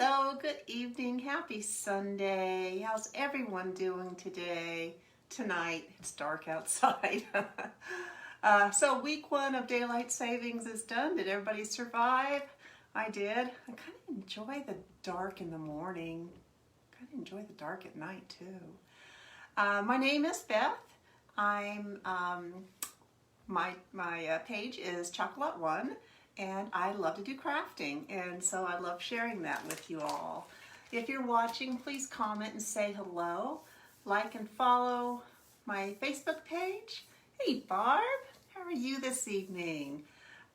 Hello, good evening, happy Sunday. How's everyone doing today? Tonight, it's dark outside. So week 1 of daylight savings is done. Did everybody survive? I did. I kind of enjoy the dark in the morning. Kind of enjoy the dark at night too. My name is Beth. I'm my page is Chocolate One. And I love to do crafting, and so I love sharing that with you all. If you're watching, please comment and say hello. Like and follow my Facebook page. Hey Barb, how are you this evening?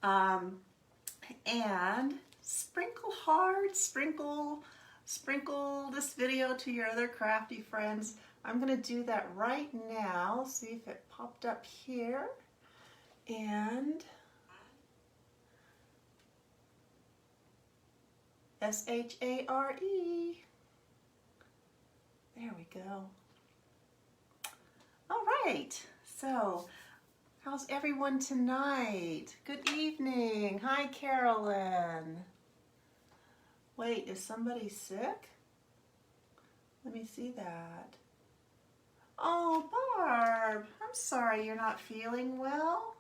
And sprinkle hard, sprinkle this video to your other crafty friends. I'm gonna do that right now. See if it popped up here. And S-H-A-R-E. There we go. All right, so how's everyone tonight? Good evening. Hi, Carolyn. Wait, is somebody sick? Let me see that. Oh, Barb, I'm sorry you're not feeling well.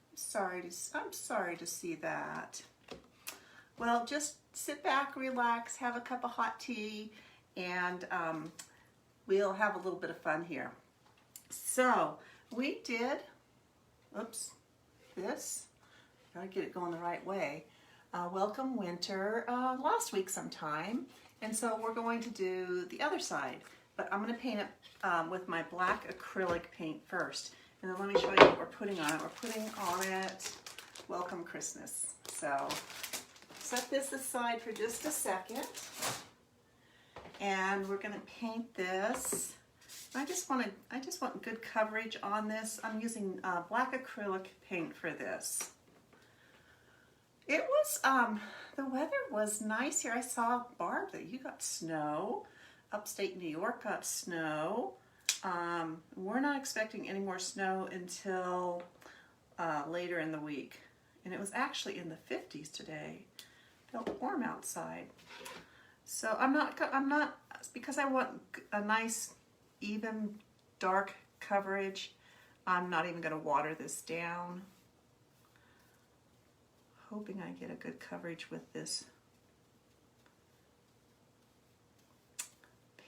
I'm sorry to see that. Well, just sit back, relax, have a cup of hot tea, and we'll have a little bit of fun here. So we did, this, gotta get it going the right way. Welcome Winter last week sometime, and so we're going to do the other side, but I'm gonna paint it with my black acrylic paint first, and then let me show you what we're putting on it. We're putting on it Welcome Christmas. So set this aside for just a second, and we're going to paint this. I just want good coverage on this. I'm using black acrylic paint for this. It was the weather was nice here. I saw, Barb, that you got snow. Upstate New York got snow. We're not expecting any more snow until later in the week, and it was actually in the 50s today. Felt warm outside. So I'm not, because I want a nice, even, dark coverage, I'm not even going to water this down. Hoping I get a good coverage with this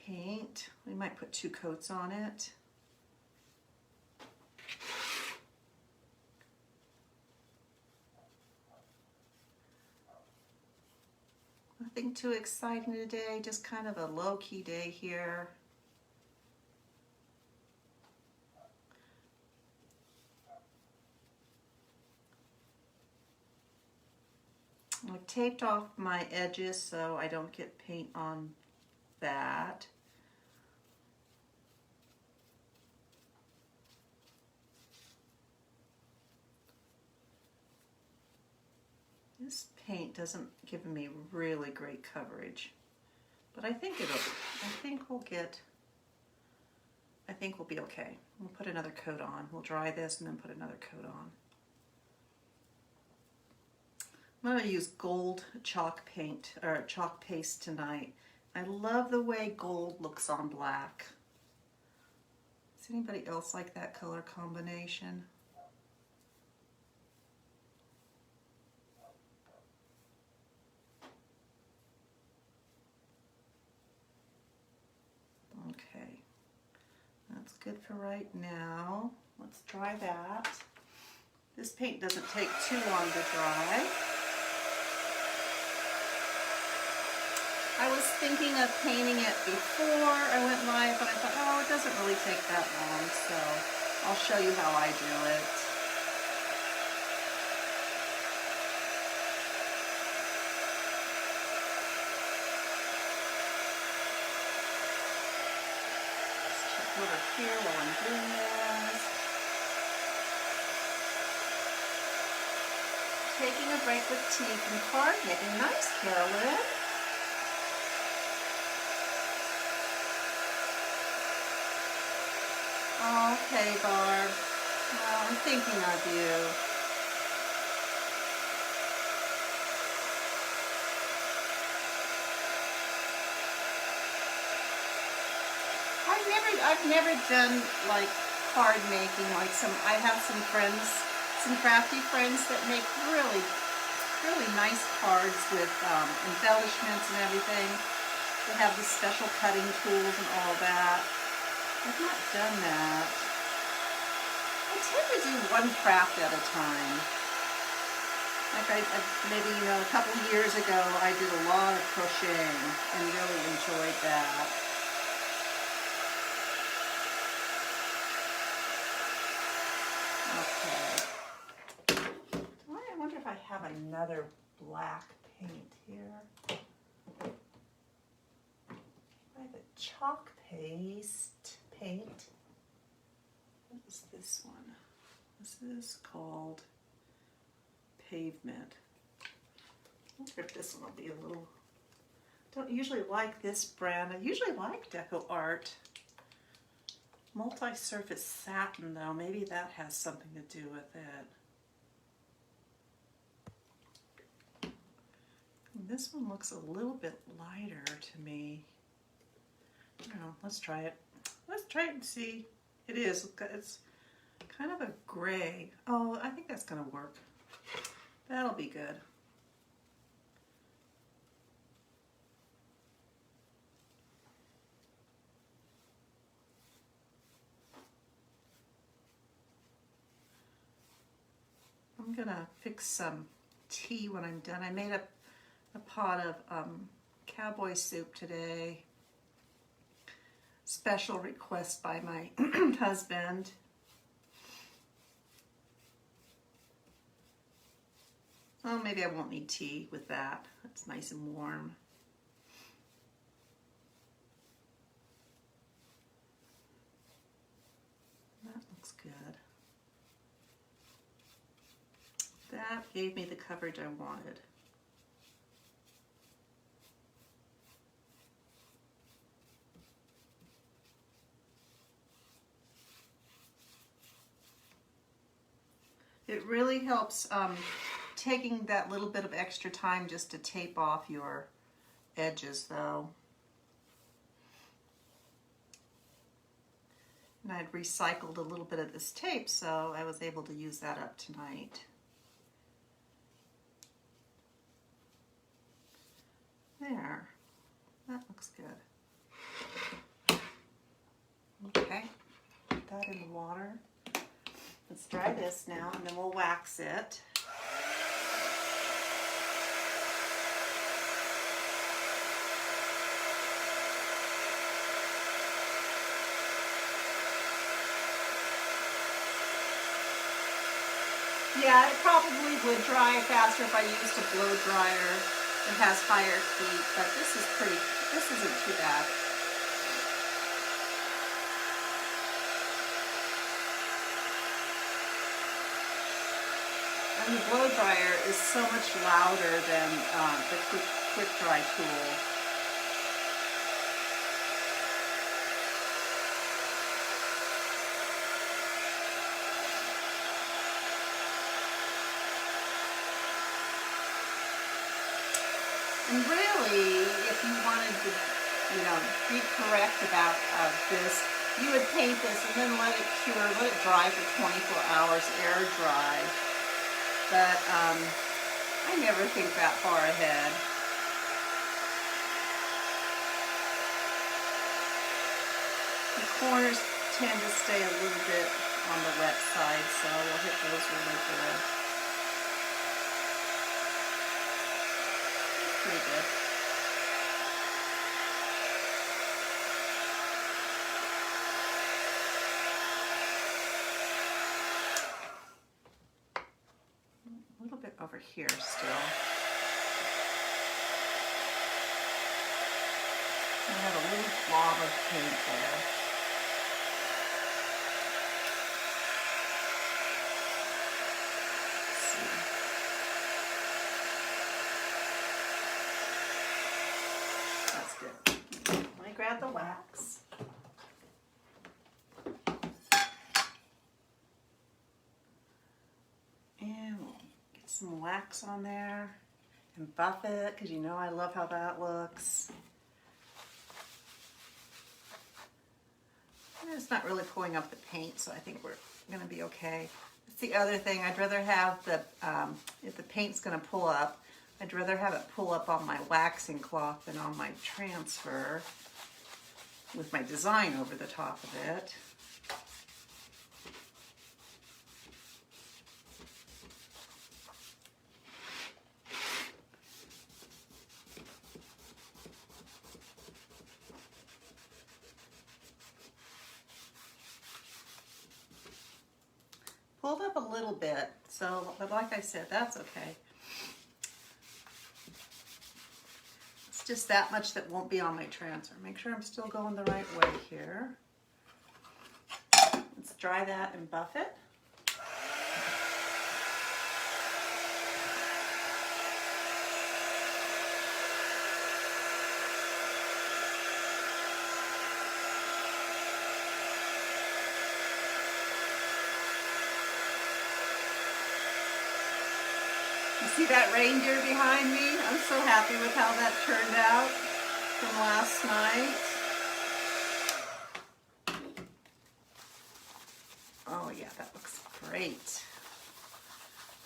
paint. We might put 2 coats on it. Nothing too exciting today, just kind of a low-key day here. I've taped off my edges so I don't get paint on that. This paint doesn't give me really great coverage, but I think we'll be okay. We'll put another coat on. We'll dry this and then put another coat on. I'm going to use gold chalk paint or chalk paste tonight. I love the way gold looks on black. Does anybody else like that color combination? Okay, that's good for right now. Let's dry that. This paint doesn't take too long to dry. I was thinking of painting it before I went live, but I thought, oh, it doesn't really take that long, so I'll show you how I do it. Over here while I'm doing this. Taking a break with tea from card, making nice, Carolyn. Okay, Barb. Well, I'm thinking of you. I've never done like card making like I have some friends, some crafty friends that make really, really nice cards with embellishments and everything. They have the special cutting tools and all that. I've not done that. I tend to do one craft at a time. Like maybe, a couple years ago, I did a lot of crocheting and really enjoyed that. Okay. I wonder if I have another black paint here. I have a chalk paint. What is this one? This is called Pavement. I wonder if this one will be a little... Don't usually like this brand. I usually like Deco Art. Multi-surface satin though, maybe that has something to do with it. And this one looks a little bit lighter to me. I don't know, let's try it. Let's try it and see. It is, it's kind of a gray. Oh, I think that's gonna work. That'll be good. I'm gonna fix some tea when I'm done. I made a pot of cowboy soup today. Special request by my husband. Oh, maybe I won't need tea with that. It's nice and warm. That looks good. That gave me the coverage I wanted. It really helps taking that little bit of extra time just to tape off your edges though. And I'd recycled a little bit of this tape, so I was able to use that up tonight. There, that looks good. Okay, put that in the water. Let's dry this now and then we'll wax it. Yeah, it probably would dry faster if I used a blow dryer. It has higher heat, but this isn't too bad. And the blow dryer is so much louder than the quick dry tool. And really, if you wanted to, be correct about this, you would paint this and then let it cure, let it dry for 24 hours, air dry. But I never think that far ahead. The corners tend to stay a little bit on the wet side, so we'll hit those really good. Pretty good. A little bit over here still. I have a little blob of paint there. Grab the wax. And we'll get some wax on there and buff it, because I love how that looks. It's not really pulling up the paint, so I think we're going to be okay. That's the other thing. I'd rather have the, if the paint's going to pull up, I'd rather have it pull up on my waxing cloth than on my transfer with my design over the top of it. Pulled up a little bit, so, but like I said, that's okay. It's just that much that won't be on my transfer. Make sure I'm still going the right way here. Let's dry that and buff it. See that reindeer behind me? I'm so happy with how that turned out from last night. Oh yeah, that looks great.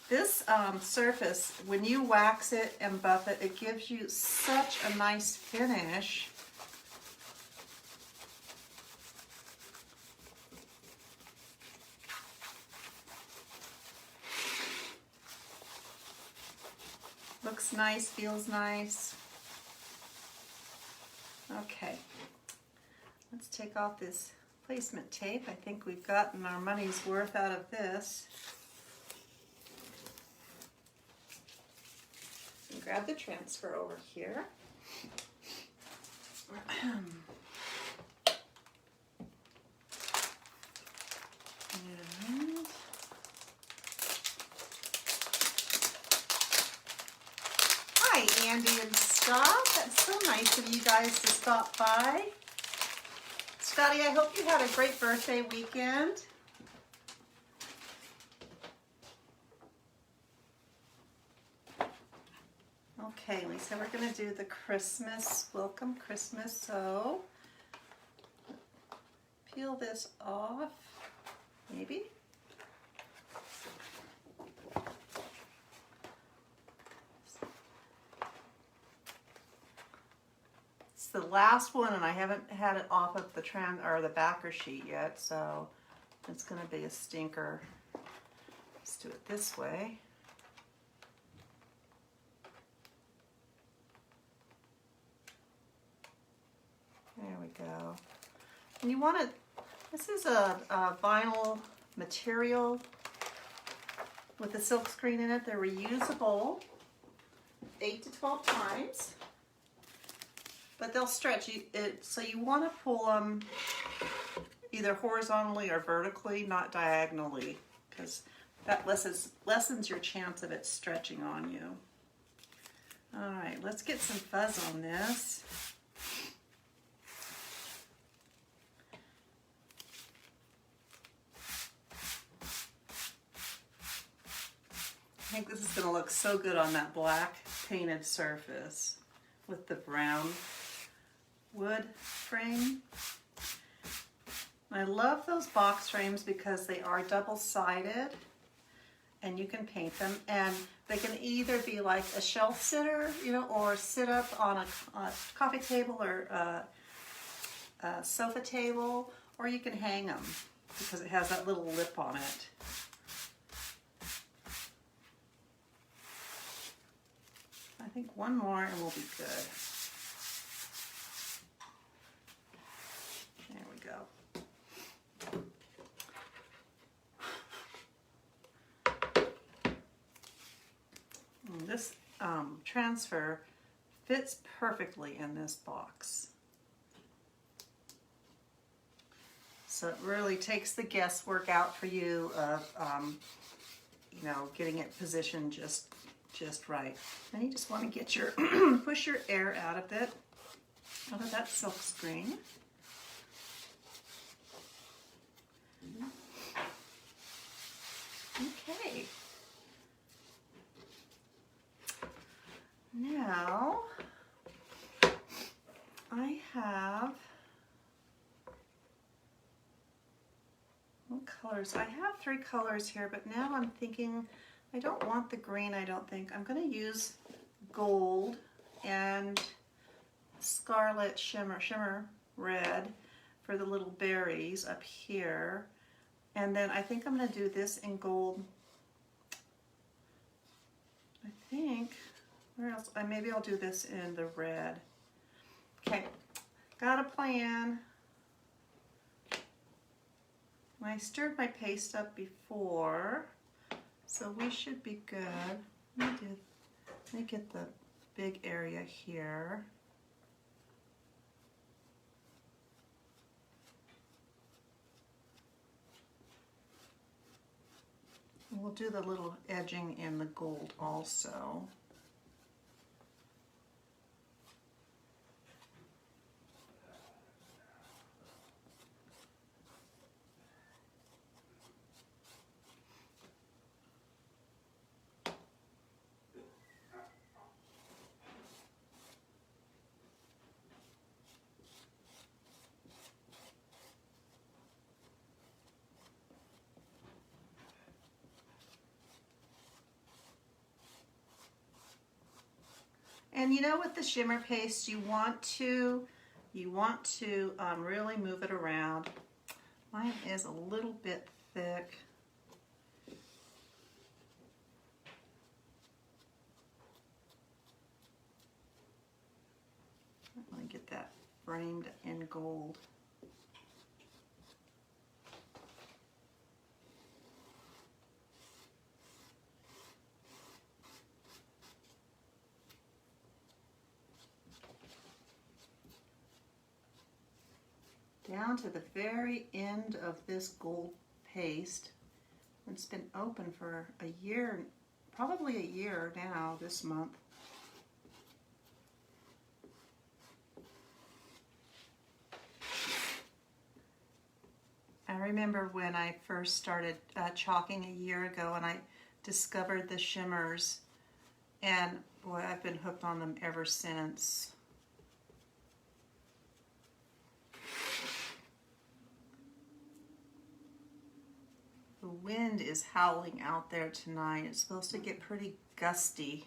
This surface, when you wax it and buff it, it gives you such a nice finish. Looks nice, feels nice. Okay, let's take off this placement tape. I think we've gotten our money's worth out of this. And grab the transfer over here. And hi, Andy and Scott. That's so nice of you guys to stop by. Scotty, I hope you had a great birthday weekend. Okay, Lisa, we're going to do the Christmas, welcome Christmas. So, peel this off, maybe. It's the last one, and I haven't had it off of the the backer sheet yet, so it's going to be a stinker. Let's do it this way. There we go. And you want to, this is a vinyl material with the silk screen in it. They're reusable 8 to 12 times, but they'll stretch. So you want to pull them either horizontally or vertically, not diagonally, because that lessens your chance of it stretching on you. All right, let's get some fuzz on this. I think this is going to look so good on that black painted surface with the brown wood frame. I love those box frames because they are double-sided and you can paint them, and they can either be like a shelf sitter, you know, or sit up on a coffee table or a sofa table, or you can hang them because it has that little lip on it. I think one more and we'll be good. There we go. And this transfer fits perfectly in this box. So it really takes the guesswork out for you of, you know, getting it positioned just right. And you just want to get your, push your air out of it, out of that silk screen. Okay. Now, I have colors. I have 3 colors here, but now I'm thinking I don't want the green, I don't think. I'm going to use gold and scarlet shimmer red for the little berries up here. And then I think I'm going to do this in gold. I think, where else? Maybe I'll do this in the red. Okay, got a plan. I stirred my paste up before, so we should be good. Let me get the big area here. We'll do the little edging in the gold also. And you know, with the shimmer paste, you want to really move it around. Mine is a little bit thick. Let me get that framed in gold. Down to the very end of this gold paste. It's been open for a year, probably a year now this month. I remember when I first started chalking a year ago and I discovered the shimmers, and boy, I've been hooked on them ever since. The wind is howling out there tonight. It's supposed to get pretty gusty.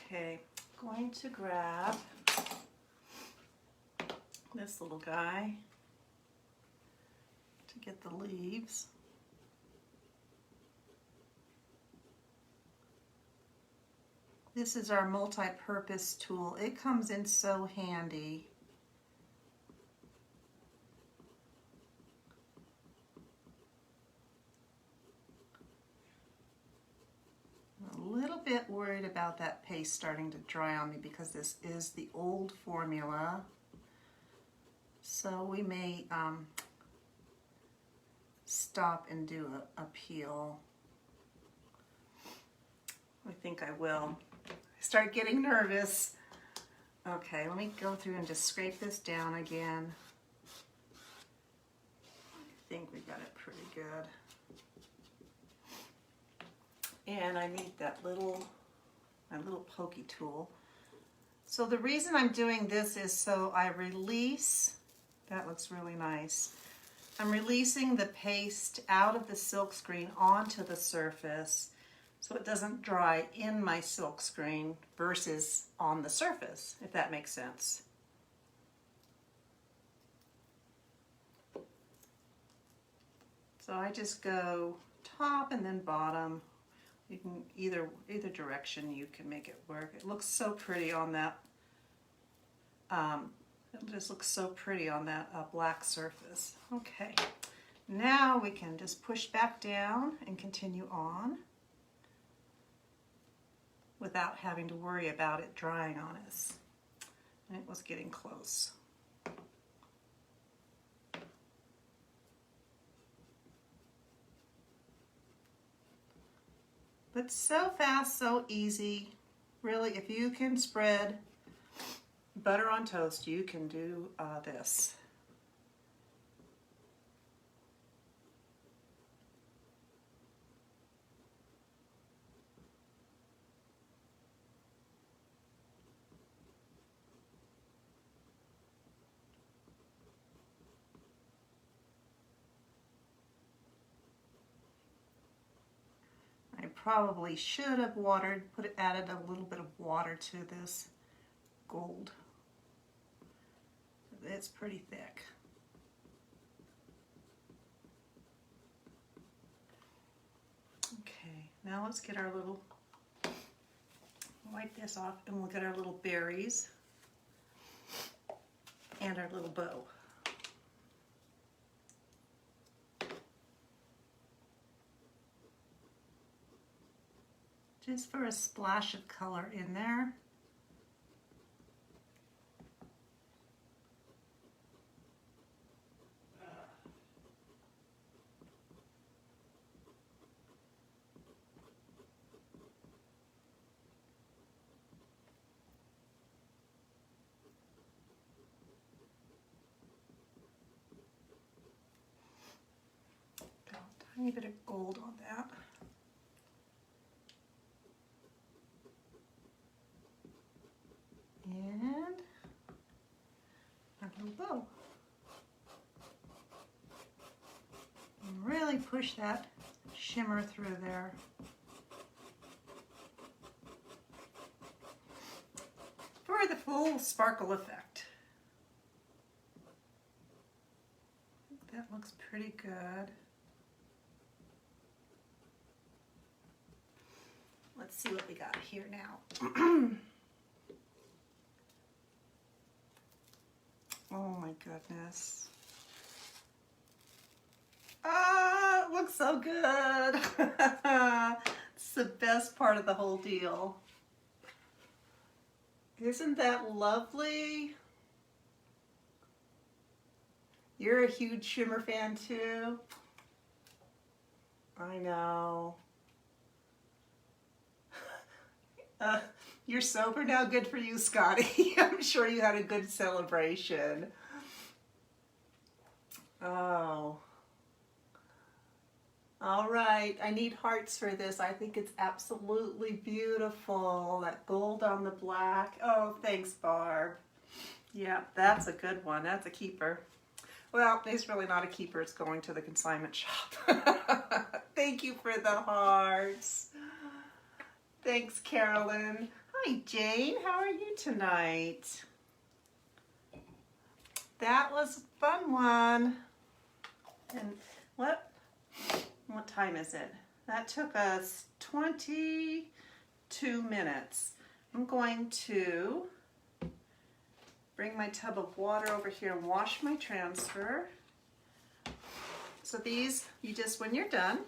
Okay, going to grab this little guy to get the leaves. This is our multi-purpose tool. It comes in so handy. I'm a little bit worried about that paste starting to dry on me because this is the old formula. So we may stop and do a peel. I think I will. I start getting nervous. Okay, let me go through and just scrape this down again. I think we got it pretty good. And I need that my little pokey tool. So the reason I'm doing this is so I release, that looks really nice. I'm releasing the paste out of the silk screen onto the surface so it doesn't dry in my silk screen versus on the surface, if that makes sense. So I just go top and then bottom. You can either direction you can make it work. It looks so pretty on that. It just looks so pretty on that black surface. Okay, now we can just push back down and continue on without having to worry about it drying on us. And it was getting close. But so fast, so easy. Really, if you can spread butter on toast, you can do this. probably should have added a little bit of water to this gold. It's pretty thick. Okay, now let's get our little, wipe this off, and we'll get our little berries and our little bow. Just for a splash of color in there. Got a tiny bit of gold on that. And our little bow. And really push that shimmer through there. For the full sparkle effect. I think that looks pretty good. Let's see what we got here now. Oh my goodness. Ah, it looks so good. It's the best part of the whole deal. Isn't that lovely? You're a huge shimmer fan too? I know. You're sober now? Good for you, Scotty. I'm sure you had a good celebration. Oh. All right, I need hearts for this. I think it's absolutely beautiful. That gold on the black. Oh, thanks, Barb. Yeah, that's a good one. That's a keeper. Well, it's really not a keeper. It's going to the consignment shop. Thank you for the hearts. Thanks, Carolyn. Hi, Jane. How are you tonight? That was a fun one. And what time is it? That took us 22 minutes. I'm going to bring my tub of water over here and wash my transfer. So these, when you're done,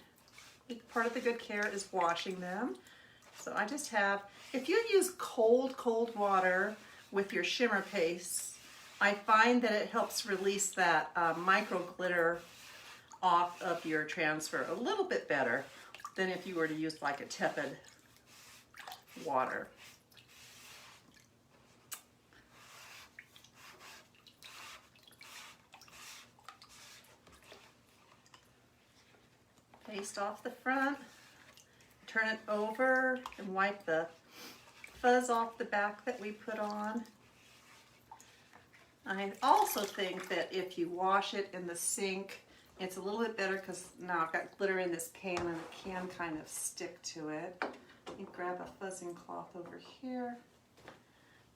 part of the good care is washing them. So I just have, if you use cold water with your shimmer paste, I find that it helps release that micro glitter off of your transfer a little bit better than if you were to use like a tepid water. Paste off the front. Turn it over and wipe the fuzz off the back that we put on. I also think that if you wash it in the sink, it's a little bit better because now I've got glitter in this pan and it can kind of stick to it. Let me grab a fuzzing cloth over here.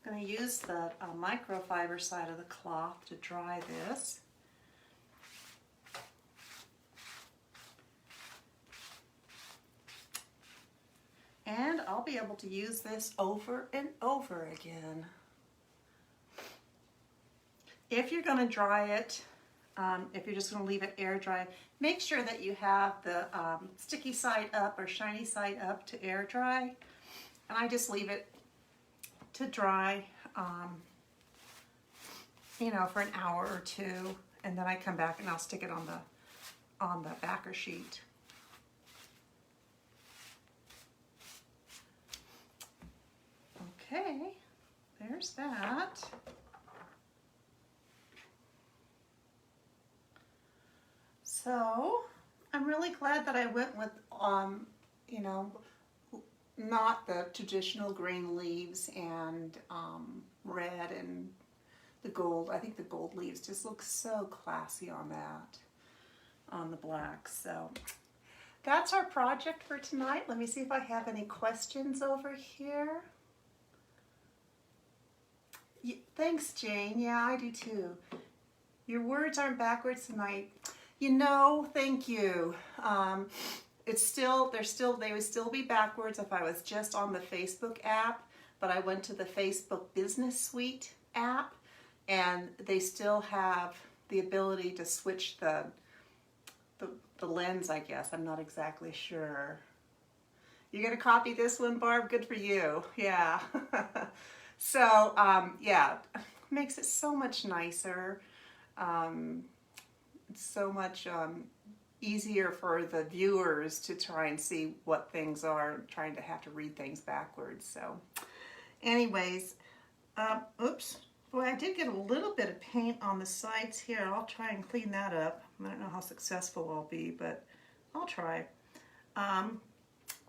I'm going to use the microfiber side of the cloth to dry this. And I'll be able to use this over and over again. If you're going to dry it, if you're just going to leave it air dry, make sure that you have the sticky side up or shiny side up to air dry. And I just leave it to dry, you know, for an hour or two, and then I come back and I'll stick it on the backer sheet. Okay, there's that. So I'm really glad that I went with, you know, not the traditional green leaves and red and the gold. I think the gold leaves just look so classy on that, on the black. So that's our project for tonight. Let me see if I have any questions over here. Thanks, Jane. Yeah, I do too. Your words aren't backwards tonight. You know, thank you. They would still be backwards if I was just on the Facebook app, but I went to the Facebook Business Suite app, and they still have the ability to switch the lens, I guess. I'm not exactly sure. You're gonna copy this one, Barb? Good for you. Yeah. So, yeah, makes it so much nicer. It's so much easier for the viewers to try and see what things are, trying to have to read things backwards. So, anyways, oops. Boy, I did get a little bit of paint on the sides here. I'll try and clean that up. I don't know how successful I'll be, but I'll try.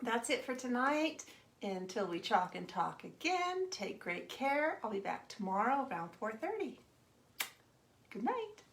That's it for tonight. Until we chalk and talk again, take great care. I'll be back tomorrow around 4:30. Good night.